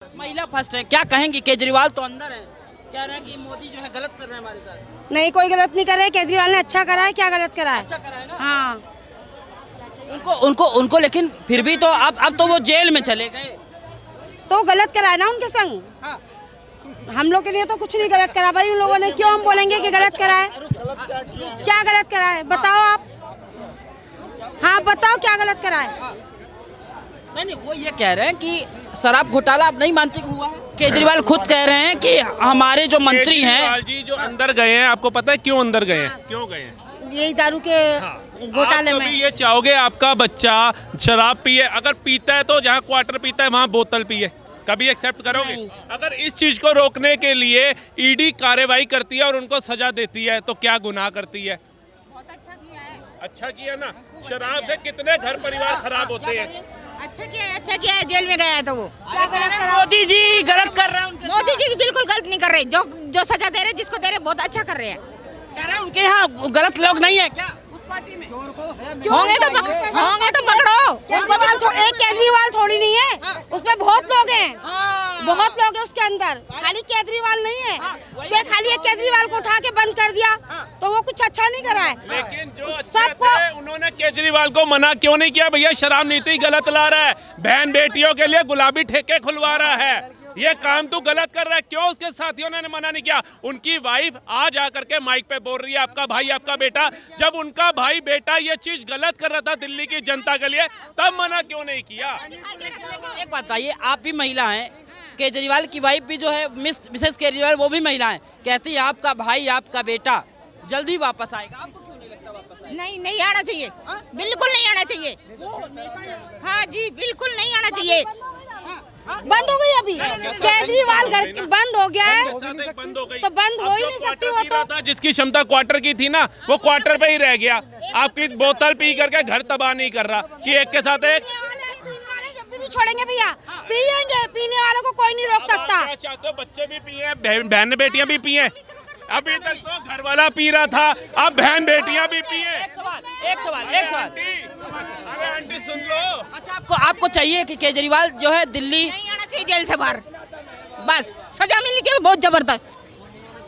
महिला फर्स्ट है, क्या कहेंगी? केजरीवाल तो अंदर है, कह रहे हैं कि मोदी जो है गलत कर रहे हैं हमारे साथ। नहीं, कोई गलत नहीं कर रहे। केजरीवाल ने अच्छा करा है। क्या गलत करा है? अच्छा करा है ना। हाँ, उनको उनको उनको लेकिन फिर भी तो अब तो वो जेल में चले गए। तो गलत करा है ना उनके संग। हाँ। हम लोग के लिए तो कुछ नहीं गलत करा भाई उन लोगों ने। क्यों हम बोलेंगे कि गलत करा है? क्या गलत करा है बताओ आप। हाँ बताओ क्या गलत करा है? नहीं, वो ये कह रहे हैं कि शराब घोटाला आप नहीं मानते कि हुआ है। केजरीवाल खुद कह रहे हैं कि हमारे जो मंत्री हैं केजरीवाल जी जो अंदर गए हैं, आपको पता है क्यों अंदर गए हैं? क्यों गए हैं? यही दारू के घोटाले आप में। कभी ये चाहोगे आपका बच्चा शराब पिए? अगर पीता है तो जहाँ क्वार्टर पीता है वहाँ बोतल पिए, कभी एक्सेप्ट करोगे? नहीं। अगर इस चीज को रोकने के लिए ईडी कार्रवाई करती है और उनको सजा देती है तो क्या गुनाह करती है? बहुत अच्छा किया है। अच्छा किया ना। शराब से कितने घर परिवार खराब होते हैं। अच्छा किया है। जेल में गया है तो वो क्या गलत करा? मोदी जी गलत कर रहे हैं उनके मोदी साथ। जी बिल्कुल गलत नहीं कर रहे। जो सजा दे रहे जिसको दे रहे बहुत अच्छा कर रहे हैं। कह रहे हैं उनके यहाँ गलत लोग नहीं है क्या उस पार्टी में? होंगे तो पकड़ो। एक केजरीवाल थोड़ी नहीं है, उसमें बहुत लोग हैं। हाँ। बहुत लोग हैं उसके अंदर, खाली केजरीवाल नहीं है। तो खाली एक केजरीवाल को उठा के बंद कर दिया तो वो कुछ अच्छा नहीं करा है। लेकिन जो अच्छे सबको- थे उन्होंने केजरीवाल को मना क्यों नहीं किया? भैया शराब नीति गलत ला रहा है, बहन बेटियों के लिए गुलाबी ठेके खुलवा रहा है, ये काम तो गलत कर रहा है। क्यों उसके साथियों ने मना नहीं किया? उनकी वाइफ आज आकर के माइक पे बोल रही है आपका भाई आपका बेटा। जब उनका भाई बेटा ये चीज गलत कर रहा था दिल्ली की जनता के लिए, तब मना क्यों नहीं किया? एक बात बताइए, आप भी महिला हैं, केजरीवाल की वाइफ भी जो है मिसेस केजरीवाल वो भी महिला हैं, कहती है आपका भाई आपका बेटा जल्दी वापस आएगा। आपको क्यों नहीं लगता वापस आएगा? नहीं आना चाहिए। बिल्कुल नहीं आना चाहिए। हाँ जी, बिल्कुल नहीं आना चाहिए। बंद हो गई अभी केजरीवाल घर की बंद हो गया है बंद हो गई तो बंद हो ही नहीं सकती वो तो। था जिसकी क्षमता क्वार्टर की थी ना, वो क्वार्टर पे ही रह गया। आपकी बोतल पी करके घर तबाह नहीं कर रहा कि एक के साथ एक। जब भी नहीं छोड़ेंगे भैया, पियेंगे। पीने वालों को कोई नहीं रोक सकता। आप क्या चाहते हो? बच्चे भी पिए, बहन बेटियां भी पिए। अभी तक तो घर वाला पी रहा था, अब बहन बेटियां भी पिए। एक सवाल अरे आंटी सुन लो। अच्छा, आपको चाहिए कि केजरीवाल जो है दिल्ली नहीं आना चाहिए जेल से बाहर, बस सजा मिलनी चाहिए बहुत जबरदस्त।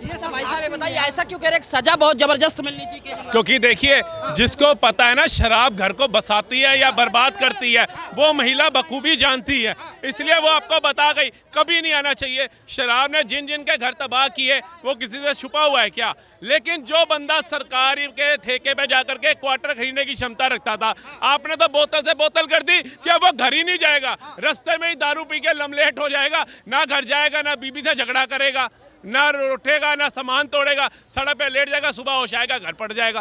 ये सब भाई साहब ये बताइए ऐसा क्यों कह रहे हैं कि सजा बहुत जबरदस्त मिलनी चाहिए केजरीवाल? क्योंकि देखिए, जिसको पता है ना शराब घर को बसाती है या बर्बाद करती है, वो महिला बखूबी जानती है, इसलिए वो आपको बता गई। कभी नहीं आना चाहिए। शराब ने जिन जिन के घर तबाह किए वो किसी से छुपा हुआ है क्या? लेकिन जो बंदा सरकारी के ठेके पे जाकर के क्वार्टर खरीदने की क्षमता रखता था, आपने तो बोतल से बोतल कर दी कि अब वो घर ही नहीं जाएगा, रास्ते में ही दारू पी के लमलेट हो जाएगा, ना घर जाएगा, ना बीबी से झगड़ा करेगा, ना उठेगा, ना सामान तोड़ेगा, सड़क पे लेट जाएगा, सुबह होश आएगा, घर पड़ जाएगा।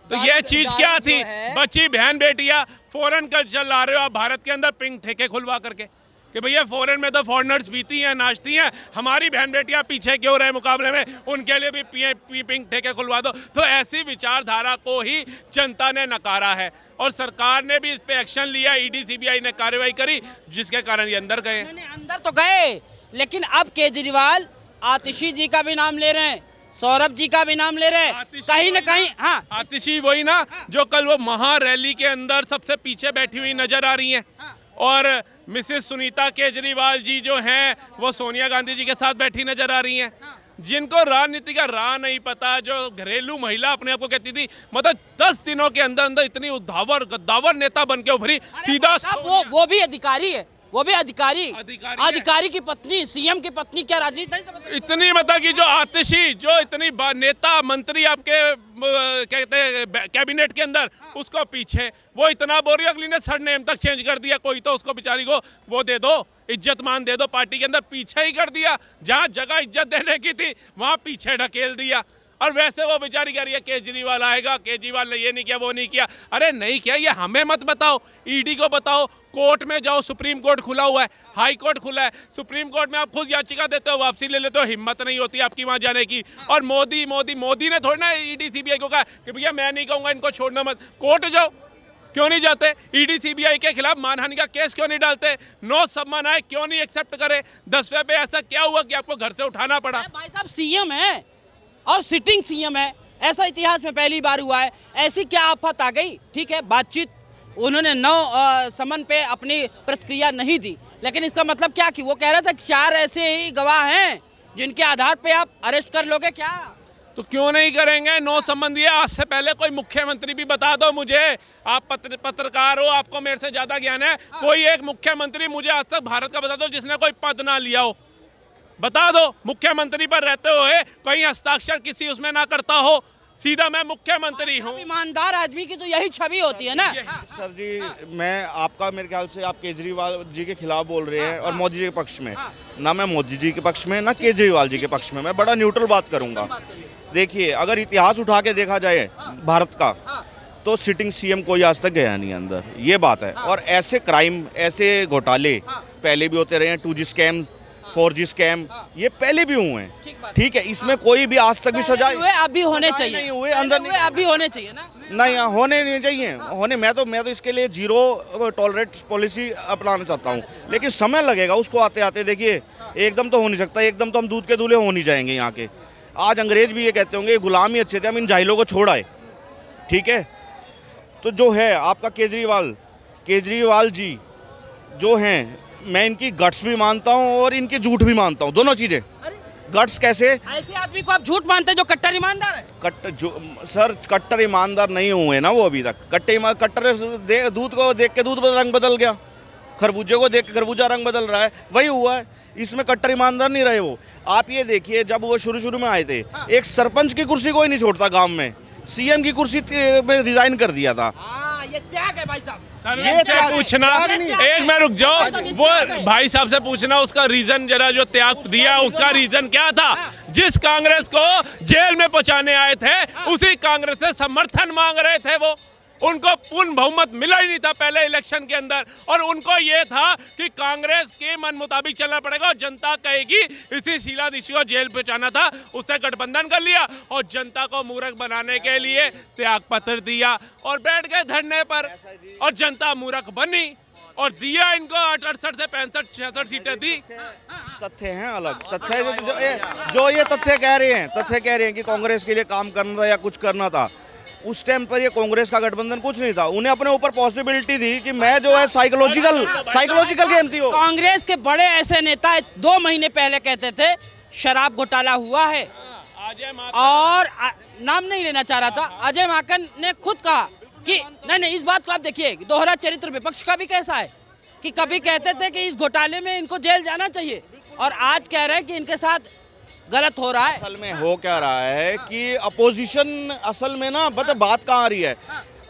तो ये चीज क्या थी? बच्ची बहन बेटियां फॉरेन कर चला रहे हो आप भारत के अंदर पिंक ठेके खुलवा करके कि भैया फॉरेन में तो फॉरेनर्स पीती हैं नाचती हैं, हमारी बहन बेटियां पीछे क्यों रहे मुकाबले में, उनके लिए भी पिंक ठेके खुलवा दो। तो ऐसी विचारधारा को ही जनता ने नकारा है और सरकार ने भी इस पे एक्शन लिया। ईडी सीबीआई ने कार्रवाई करी जिसके कारण ये अंदर गए। अंदर तो गए, लेकिन अब केजरीवाल आतिशी जी का भी नाम ले रहे हैं, सौरभ जी का भी नाम ले रहे हैं, कहीं ना कहीं। हाँ, आतिशी वही ना जो कल वो महा रैली के अंदर सबसे पीछे बैठी हुई नजर आ रही हैं। और मिसेस सुनीता केजरीवाल जी जो हैं वो सोनिया गांधी जी के साथ बैठी नजर आ रही हैं। जिनको राजनीति का राह नहीं पता, जो घरेलू महिला अपने आप को कहती थी, मतलब 10 दिनों के अंदर अंदर इतनी उद्धावर गद्दावर नेता बन के उभरी। सीधा वो भी अधिकारी है, वो भी अधिकारी की पत्नी, सीएम की पत्नी, क्या राजनीति नहीं समझते? इतनी मतलब कि जो आतिशी जो इतनी नेता मंत्री आपके कहते हैं कैबिनेट के अंदर, उसको पीछे वो इतना बोल रही है, अगली ने सरनेम तक चेंज कर दिया। कोई तो उसको बेचारी को वो दे दो, इज्जत मान दे दो, पार्टी के अंदर पीछे ही कर दिया। जहां जगह इज्जत देने की थी वहां पीछे ढकेल दिया। और वैसे वो बेचारी कह रही है केजरीवाल आएगा, केजरीवाल ने ये नहीं किया वो नहीं किया। अरे नहीं किया ये हमें मत बताओ, ईडी को बताओ, कोर्ट में जाओ, सुप्रीम कोर्ट खुला हुआ है, हाई कोर्ट खुला है, सुप्रीम कोर्ट में आप खुद याचिका देते हो, वापसी ले लेते हो, हिम्मत नहीं होती आपकी वहां जाने की। और मोदी ने थोड़ी ना ईडी सीबीआई को कहा कि भैया मैं नहीं कहूँगा इनको छोड़ना मत, कोर्ट जाओ। क्यों नहीं जाते? ईडी सीबीआई के खिलाफ मानहानि का केस क्यों नहीं डालते? नो सम्मान आए क्यों नहीं एक्सेप्ट करे? 10वें पे ऐसा क्या हुआ कि आपको घर से उठाना पड़ा? भाई साहब सीएम है और सिटिंग सीएम है, ऐसा इतिहास में पहली बार हुआ है। ऐसी क्या आफत आ गई? ठीक है, बातचीत उन्होंने 9 समन पे अपनी प्रतिक्रिया नहीं दी, लेकिन इसका मतलब क्या कि वो कह रहा था कि 4 ऐसे ही गवाह हैं जिनके आधार पे आप अरेस्ट कर लोगे क्या? तो क्यों नहीं करेंगे? 9 संबंधी है। आज से पहले कोई मुख्यमंत्री भी बता दो मुझे, आप पत्रकार हो, आपको मेरे से ज्यादा ज्ञान है, कोई एक मुख्यमंत्री मुझे आज तक भारत का बता दो जिसने कोई पद ना लिया हो, बता दो। मुख्यमंत्री पर रहते हुए कहीं हस्ताक्षर किसी उसमें ना करता हो, सीधा मैं मुख्यमंत्री हूँ। ईमानदार आदमी की तो यही छवि होती है ना। सर जी, मैं आपका मेरे ख्याल से आप केजरीवाल जी के खिलाफ बोल रहे हैं और मोदी जी के पक्ष में। ना मैं मोदी जी के पक्ष में, ना केजरीवाल जी के पक्ष में, मैं बड़ा न्यूट्रल बात करूंगा। देखिए, अगर इतिहास उठा के देखा जाए भारत का, तो सिटिंग सीएम कोई आज तक गया नहीं अंदर, ये बात है। और ऐसे क्राइम, ऐसे घोटाले पहले भी होते रहे हैं, 2G स्कैम, 4G स्कैम, ये पहले भी हुए हैं, ठीक है। इसमें कोई भी आज तक भी सजा अभी होने चाहिए, नहीं हुए, अंदर नहीं, अभी होने चाहिए ना। नहीं होने नहीं चाहिए, होने मैं तो इसके लिए 0 टॉलरेट पॉलिसी अपनाना चाहता हूँ, लेकिन समय लगेगा उसको आते आते। देखिए, एकदम तो हो नहीं सकता, एकदम तो हम दूध के दूल्हे हो नहीं जाएंगे यहाँ के। आज अंग्रेज भी ये कहते होंगे गुलाम ही अच्छे थे, हम इन जाहिलों को छोड़ आए, ठीक है। तो जो है आपका केजरीवाल जी जो हैं, मैं इनकी गट्स भी मानता हूँ और इनके झूठ भी मानता हूँ, दोनों चीज़ें। गट्स कैसे? ऐसे आदमी को आप झूठ मानते हैं जो कट्टर ईमानदार है? सर कट्टर ईमानदार नहीं हुए ना वो अभी तक। कट्टर दूध को देख के दूध रंग बदल गया, खरबूजे को देख के खरबूजा रंग बदल रहा है, वही हुआ है। इसमें कट्टर ईमानदार नहीं रहे वो। आप ये देखिए, जब वो शुरू में आए थे, एक सरपंच की कुर्सी कोई नहीं छोड़ता गांव में, सीएम की कुर्सी में रिजाइन कर दिया था। ये त्याग है भाई साहब। सर से पूछना, एक मैं रुक जाओ, वो भाई साहब से पूछना उसका रीजन, जरा जो त्याग दिया उसका रीजन क्या था? जिस कांग्रेस को जेल में पहुंचाने आए थे, उसी कांग्रेस से समर्थन मांग रहे थे वो। उनको पूर्ण बहुमत मिला ही नहीं था पहले इलेक्शन के अंदर, और उनको ये था कि कांग्रेस के मन मुताबिक चलना पड़ेगा और जनता कहेगी इसी शीला दीक्षित को जेल पहुंचाना था, उससे गठबंधन कर लिया और जनता को मूर्ख बनाने के लिए त्याग पत्र दिया और बैठ गए धरने पर, और जनता मूर्ख बनी और दिया इनको 68 से 65-66 सीटें दी। तथ्य हैं अलग, तथ्य जो ये तथ्य कह रहे हैं कि कांग्रेस के लिए काम करना था या कुछ करना था, उस टाइम पर ये कांग्रेस का गठबंधन कुछ नहीं था। उन्हें अपने ऊपर पॉसिबिलिटी थी कि मैं जो है साइकोलॉजिकल गेम थी वो। कांग्रेस के बड़े ऐसे नेता 2 महीने पहले कहते थे शराब घोटाला हुआ है, और नाम नहीं लेना चाह रहा था, अजय माकन ने खुद कहा कि नहीं, इस बात को आप देखिए, दोहरा चरित्र विपक्ष का भी कैसा है कि कभी कहते थे कि इस घोटाले में इनको जेल जाना चाहिए, और आज कह रहे हैं कि इनके साथ गलत हो रहा है। असल में हो क्या रहा है कि अपोजिशन, असल में ना बात कहाँ आ रही है,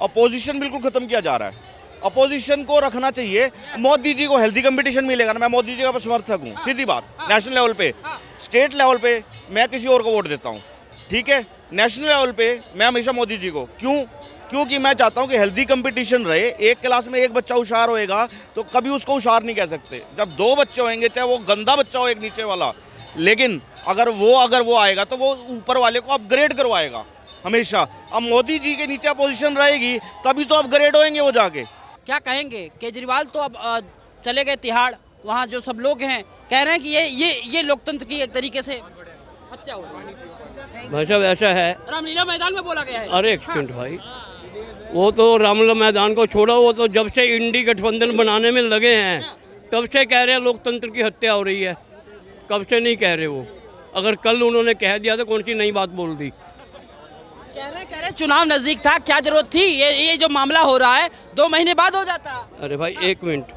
अपोजिशन बिल्कुल खत्म किया जा रहा है। अपोजिशन को रखना चाहिए, मोदी जी को हेल्दी कंपटीशन मिलेगा ना, मैं मोदी जी का समर्थक हूँ, सीधी बात। नेशनल लेवल पे, स्टेट लेवल पे मैं किसी और को वोट देता हूँ, ठीक है। नेशनल लेवल पे मैं हमेशा मोदी जी को, क्योंकि मैं चाहता हूँ कि हेल्दी कंपटीशन रहे। एक क्लास में एक बच्चा होशियार होएगा तो कभी उसको होशियार नहीं कह सकते। जब 2 बच्चे होंगे, चाहे वो गंदा बच्चा हो एक नीचे वाला, लेकिन अगर वो आएगा तो वो ऊपर वाले को अपग्रेड करवाएगा हमेशा। अब मोदी जी के नीचे पोजीशन रहेगी तभी तो अपग्रेड होंगे वो जाके। क्या कहेंगे? केजरीवाल तो अब चले गए तिहाड़, वहाँ जो सब लोग हैं कह रहे हैं कि ये लोकतंत्र की एक तरीके से हत्या हो रही है। भाई साहब ऐसा है, रामलीला मैदान में बोला गया है। अरे एक सेकंड भाई, वो तो रामलीला मैदान को छोड़ो, वो तो जब से इंडी गठबंधन बनाने में लगे हैं तब से कह रहे हैं लोकतंत्र की हत्या हो रही है। कब से नहीं कह रहे वो, अगर कल उन्होंने कह दिया तो कौन सी नई बात बोल दी। कह रहे चुनाव नजदीक था, क्या जरूरत थी? ये जो मामला हो रहा है 2 महीने बाद हो जाता। अरे भाई एक मिनट,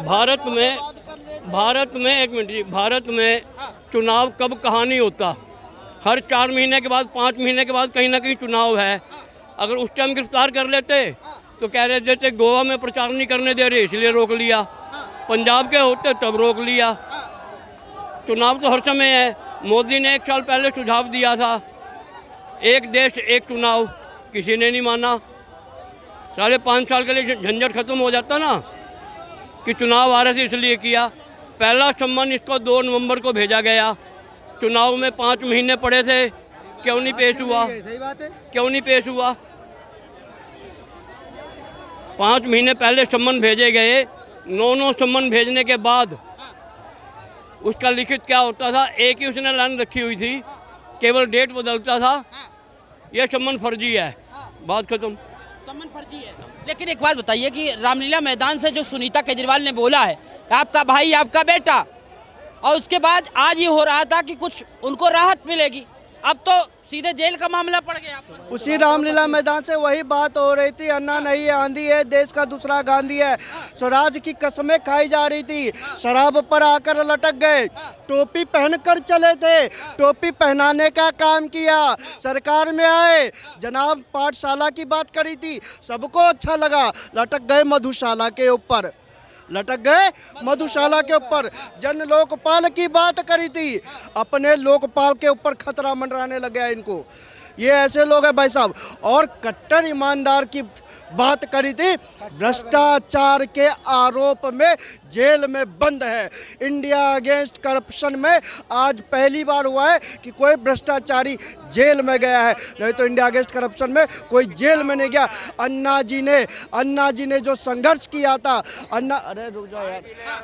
भारत में एक मिनट जी, भारत में चुनाव कब कहाँ नहीं होता, हर 4 महीने के बाद 5 महीने के बाद कहीं ना कहीं चुनाव है। अगर उस टाइम गिरफ्तार कर लेते तो कह रहे थे गोवा में प्रचार नहीं करने दे रहे इसलिए रोक लिया, पंजाब के होते तब रोक लिया। चुनाव तो हर समय है। मोदी ने 1 साल पहले सुझाव दिया था, एक देश एक चुनाव, किसी ने नहीं माना। 5.5 साल के लिए झंझट खत्म हो जाता ना कि चुनाव आ रहे थे इसलिए किया। पहला सम्मान इसको 2 नवंबर को भेजा गया, चुनाव में 5 महीने पड़े थे, क्यों नहीं पेश हुआ? क्यों नहीं पेश हुआ? 5 महीने पहले सम्मन भेजे गए, 9 सम्मन भेजने के बाद उसका लिखित क्या होता था, एक ही उसने लाइन रखी हुई थी, केवल डेट बदलता था, यह सम्मन फर्जी है, बात खत्म। सम्मान फर्जी है। लेकिन एक बात बताइए कि रामलीला मैदान से जो सुनीता केजरीवाल ने बोला है आपका भाई आपका बेटा, और उसके बाद आज ये हो रहा था कि कुछ उनको राहत मिलेगी, अब तो सीधे जेल का मामला पड़ गया। उसी रामलीला मैदान से वही बात हो रही थी, अन्ना नहीं है आंधी है, देश का दूसरा गांधी है। स्वराज की कसमें खाई जा रही थी, शराब पर आकर लटक गए, टोपी पहनकर चले थे, टोपी पहनाने का काम किया, सरकार में आए, जनाब पाठशाला की बात करी थी, सबको अच्छा लगा, लटक गए मधुशाला के ऊपर, लटक गए मधुशाला के ऊपर। जन लोकपाल की बात करी थी, अपने लोकपाल के ऊपर खतरा मंडराने लग गया इनको। ये ऐसे लोग हैं भाई साहब। और कट्टर ईमानदार की बात करी थी, भ्रष्टाचार के आरोप में जेल में बंद है। इंडिया अगेंस्ट करप्शन में आज पहली बार हुआ है कि कोई भ्रष्टाचारी जेल में गया है, नहीं तो इंडिया अगेंस्ट करप्शन में कोई जेल में नहीं गया। अन्ना जी ने जो संघर्ष किया था,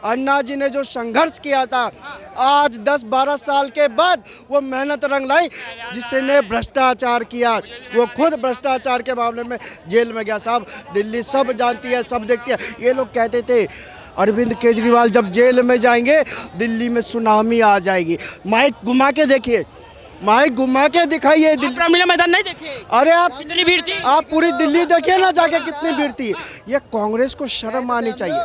अन्ना जी ने जो संघर्ष किया था, आज 10-12 साल के बाद वो मेहनत रंग लाई। जिसने भ्रष्टाचार किया वो खुद भ्रष्टाचार के मामले में जेल में गया। साहब दिल्ली सब जानती है, सब देखती है। ये लोग कहते थे अरविंद केजरीवाल जब जेल में जाएंगे दिल्ली में सुनामी आ जाएगी। माइक घुमा के देखिए, माइक घुमा के दिखाइए दिल्ली। रामलीला मैदान नहीं देखे? अरे आप कितनी भीड़ थी? आप पूरी दिल्ली देखिए ना जाके कितनी भीड़ थी। ये कांग्रेस को शर्म आनी चाहिए,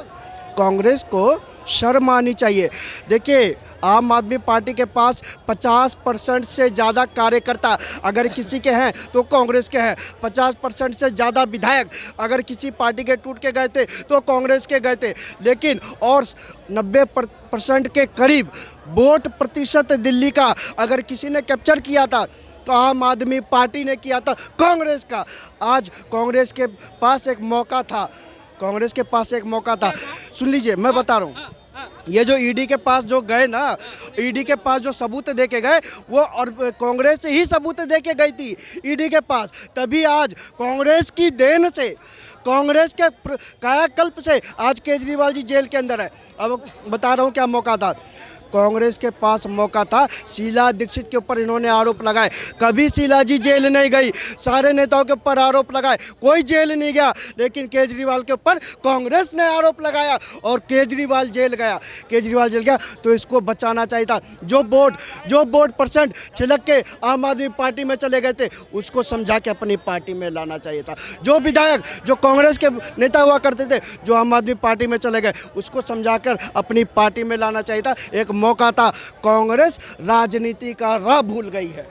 कांग्रेस को शर्म आनी चाहिए। देखिए आम आदमी पार्टी के पास 50% से ज़्यादा कार्यकर्ता अगर किसी के हैं तो कांग्रेस के हैं, 50% से ज़्यादा विधायक अगर किसी पार्टी के टूट के गए थे तो कांग्रेस के गए थे। लेकिन और 90% के करीब वोट प्रतिशत दिल्ली का अगर किसी ने कैप्चर किया था तो आम आदमी पार्टी ने किया था, कांग्रेस का। आज कांग्रेस के पास एक मौका था, कांग्रेस के पास एक मौका था। सुन लीजिए मैं बता रहा हूँ, ये जो ईडी के पास जो गए ना, ईडी के पास जो सबूत दे के गए वो और कांग्रेस से ही सबूत दे के गई थी ईडी के पास। तभी आज कांग्रेस की देन से, कांग्रेस के कायाकल्प से आज केजरीवाल जी जेल के अंदर है। अब बता रहा हूँ क्या मौका था। कांग्रेस के पास मौका था, शीला दीक्षित के ऊपर इन्होंने आरोप लगाए, कभी शीला जी जेल नहीं गई। सारे नेताओं के ऊपर आरोप लगाए, कोई जेल नहीं गया। लेकिन केजरीवाल के ऊपर कांग्रेस ने आरोप लगाया और केजरीवाल जेल गया। केजरीवाल जेल गया तो इसको बचाना चाहिए था। जो वोट परसेंट छिलक के आम आदमी पार्टी में चले गए थे उसको समझा के अपनी पार्टी में लाना चाहिए था। जो विधायक जो कांग्रेस के नेता हुआ करते थे जो आम आदमी पार्टी में चले गए उसको समझाकर अपनी पार्टी में लाना चाहिए था। एक मौका था, कांग्रेस राजनीति का राह भूल गई है।